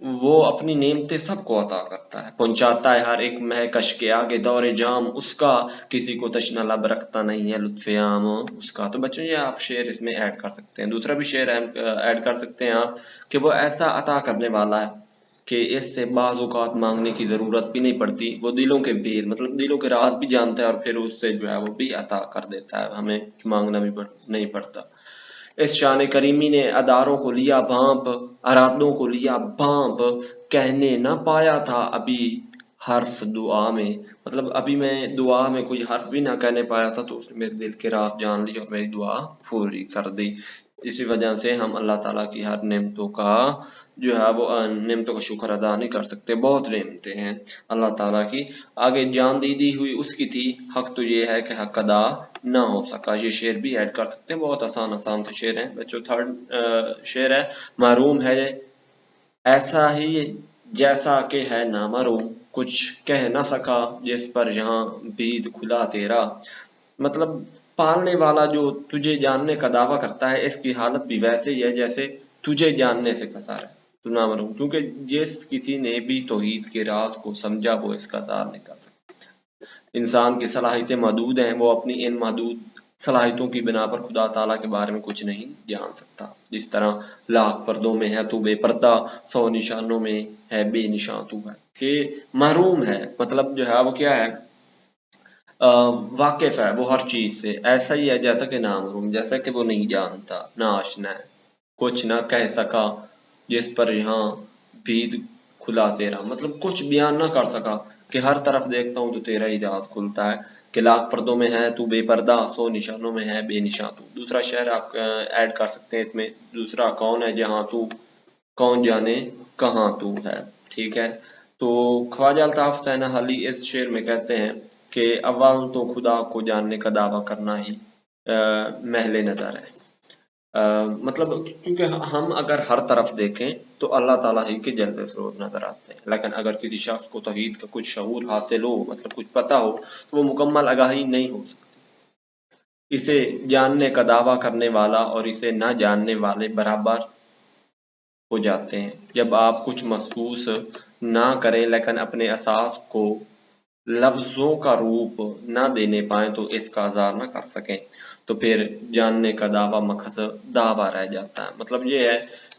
وہ اپنی نعمتیں سب کو عطا کرتا ہے، پہنچاتا ہے ہر ایک مہکش کے آگے دور جام اس کا، کسی کو تشنہ لب رکھتا نہیں ہے لطف عام اس کا۔ تو بچوں یہ آپ شعر اس میں ایڈ کر سکتے ہیں، دوسرا بھی شعر ایڈ کر سکتے ہیں آپ کہ وہ ایسا عطا کرنے والا ہے کہ اس سے بعض اوقات مانگنے کی ضرورت بھی نہیں پڑتی، وہ دلوں کے بیر مطلب دلوں کے راز بھی جانتا ہے اور پھر اس سے جو ہے وہ بھی عطا کر دیتا ہے، ہمیں مانگنا بھی نہیں پڑتا۔ اس شان کریمی نے اداروں کو لیا بھانپ، ارادوں کو لیا بھانپ، کہنے نہ پایا تھا ابھی حرف دعا میں، مطلب ابھی میں دعا میں کوئی حرف بھی نہ کہنے پایا تھا تو اس نے میرے دل کے راز جان لی اور میری دعا پوری کر دی۔ اسی وجہ سے ہم اللہ تعالیٰ کی ہر نعمتوں کا جو ہے وہ نعمتوں کا شکر ادا نہیں کر سکتے، بہت نعمتیں ہیں اللہ تعالیٰ کی۔ آگے جان دی ہوئی اس کی تھی، حق تو یہ ہے کہ حق ادا نہ ہو سکا، یہ شعر بھی ایڈ کر سکتے ہیں، بہت آسان سے شعر ہیں بچوں۔ تھرڈ شعر ہے محروم ہے ایسا ہی جیسا کہ ہے نامروں، کچھ کہہ نہ سکا جس پر یہاں بید کھلا تیرا، مطلب پالنے والا جو تجھے جاننے کا دعویٰ کرتا ہے اس کی حالت بھی ویسے ہی ہے جیسے تجھے جاننے سے قصر ہے تو نہ مروں، کیونکہ جس کسی نے بھی توحید کے راز کو سمجھا وہ اس کا اظہار نہیں کر سکتا۔ انسان کی صلاحیتیں محدود ہیں، وہ اپنی ان محدود صلاحیتوں کی بنا پر خدا تعالیٰ کے بارے میں کچھ نہیں جان سکتا، جس طرح لاکھ پردوں میں ہے تو بے پردہ، 100 نشانوں میں ہے بے نشان تو ہے، کہ محروم ہے مطلب جو ہے وہ کیا ہے، واقف ہے وہ ہر چیز سے، ایسا ہی ہے جیسا کہ نامعلوم، جیسا کہ وہ نہیں جانتا، نہ آشنا ہے، کچھ نہ کہہ سکا جس پر یہاں بھید کھلا تیرا، مطلب کچھ بیان نہ کر سکا کہ ہر طرف دیکھتا ہوں تو تیرا ہی راز کھلتا ہے، کہ لاکھ پردوں میں ہے تو بے پردہ، 100 نشانوں میں ہے بے نشان تو۔ دوسرا شعر آپ ایڈ کر سکتے ہیں اس میں، دوسرا کون ہے جہاں تو، کون جانے کہاں تو ہے، ٹھیک ہے۔ تو خواجہ الطاف حسین حلی اس شعر میں کہتے ہیں کہ اول تو خدا کو جاننے کا دعویٰ کرنا ہی محل نظر ہے، مطلب کیونکہ ہم اگر ہر طرف دیکھیں تو اللہ تعالیٰ ہی کے جلوے فروغ نظر آتے ہیں، لیکن اگر کسی شخص کو توحید کا کچھ شعور حاصل ہو، مطلب کچھ پتہ ہو تو وہ مکمل آگاہی نہیں ہو سکتی، اسے جاننے کا دعویٰ کرنے والا اور اسے نہ جاننے والے برابر ہو جاتے ہیں۔ جب آپ کچھ محسوس نہ کریں لیکن اپنے احساس کو لفظوں کا روپ نہ دینے پائیں تو اس کا اظہار نہ کر سکیں تو پھر جاننے کا دعویٰ محض دعویٰ رہ جاتا ہے۔ مطلب یہ ہے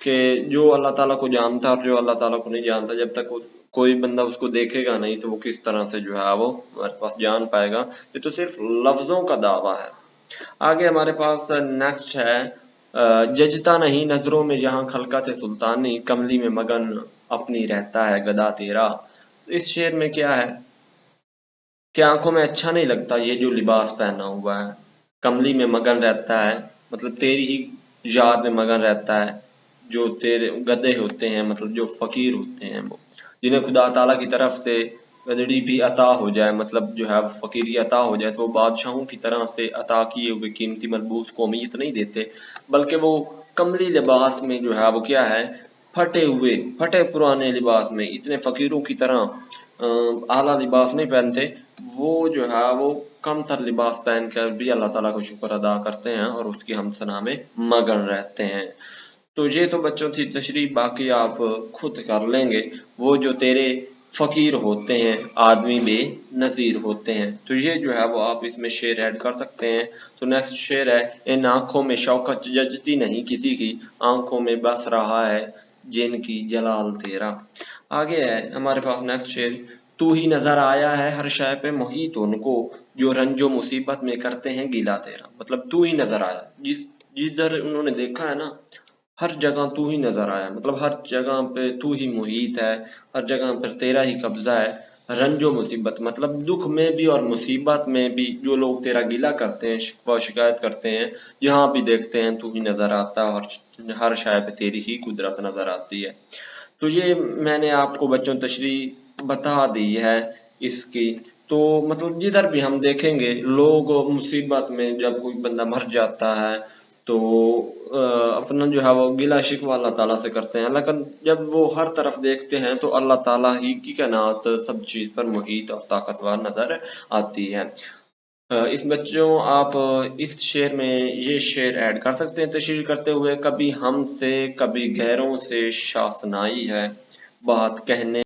کہ جو اللہ تعالیٰ کو جانتا اور جو اللہ تعالیٰ کو نہیں جانتا، جب تک کوئی بندہ اس کو دیکھے گا نہیں تو وہ کس طرح سے جو ہے وہ ہمارے پاس جان پائے گا، یہ تو صرف لفظوں کا دعویٰ ہے۔ آگے ہمارے پاس نیکسٹ ہے ججتا نہیں نظروں میں جہاں خلقت سلطانی، کملی میں مگن اپنی رہتا ہے گدا تیرا۔ اس شعر میں کیا ہے کہ آنکھوں میں اچھا نہیں لگتا یہ جو لباس پہنا ہوا ہے، کملی میں مگن رہتا ہے مطلب تیری ہی یاد میں مگن رہتا ہے، جو تیرے گدے ہوتے ہیں مطلب جو فقیر ہوتے ہیں وہ جنہیں خدا تعالیٰ کی طرف سے گدڑی بھی عطا ہو جائے، مطلب جو ہے فقیری عطا ہو جائے تو وہ بادشاہوں کی طرح سے عطا کیے ہوئے قیمتی ملبوس کو امیت نہیں دیتے، بلکہ وہ کملی لباس میں جو ہے وہ کیا ہے، پھٹے پرانے لباس میں اتنے فقیروں کی طرح اعلیٰ لباس نہیں پہنتے، وہ جو ہے وہ کم تر لباس پہن کر بھی اللہ تعالیٰ کو شکر ادا کرتے ہیں اور اس کی ہمثنا میں مگن رہتے ہیں۔ تو یہ تو بچوں تھی تشریح، باقی آپ خود کر لیں گے۔ وہ جو تیرے فقیر ہوتے ہیں آدمی بے نظیر ہوتے ہیں، تو یہ جو ہے وہ آپ اس میں شعر ایڈ کر سکتے ہیں۔ تو نیکسٹ شعر ہے ان آنکھوں میں شوقت ججتی نہیں کسی کی، آنکھوں میں بس رہا ہے جن کی جلال تیرا۔ آگے ہے ہمارے پاس نیکسٹ شعر، تو ہی نظر آیا ہے ہر شے پہ محیط ان کو، جو رنج و مصیبت میں کرتے ہیں گیلا تیرا، مطلب تو ہی نظر آیا، جدھر انہوں نے دیکھا ہے نا ہر جگہ تو ہی نظر آیا، مطلب ہر جگہ پہ تو ہی محیط ہے، ہر جگہ پر تیرا ہی قبضہ ہے، رنج و مصیبت مطلب دکھ میں بھی اور مصیبت میں بھی جو لوگ تیرا گیلا کرتے ہیں، شکوہ شکایت کرتے ہیں، یہاں بھی دیکھتے ہیں تو ہی نظر آتا ہے اور ہر شے پہ تیری ہی قدرت نظر آتی ہے۔ تو یہ میں نے آپ کو بچوں تشریح بتا دی ہے اس کی، تو مطلب جدھر بھی ہم دیکھیں گے لوگ مصیبت میں جب کوئی بندہ مر جاتا ہے تو اپنا جو ہے وہ گلہ شکوہ اللہ تعالیٰ سے کرتے ہیں، لیکن جب وہ ہر طرف دیکھتے ہیں تو اللہ تعالیٰ ہی کی کائنات سب چیز پر محیط اور طاقتور نظر آتی ہے۔ اس بچوں آپ اس شعر میں یہ شعر ایڈ کر سکتے ہیں تشریح کرتے ہوئے: کبھی ہم سے کبھی غیروں سے شاسنائی ہے، بات کہنے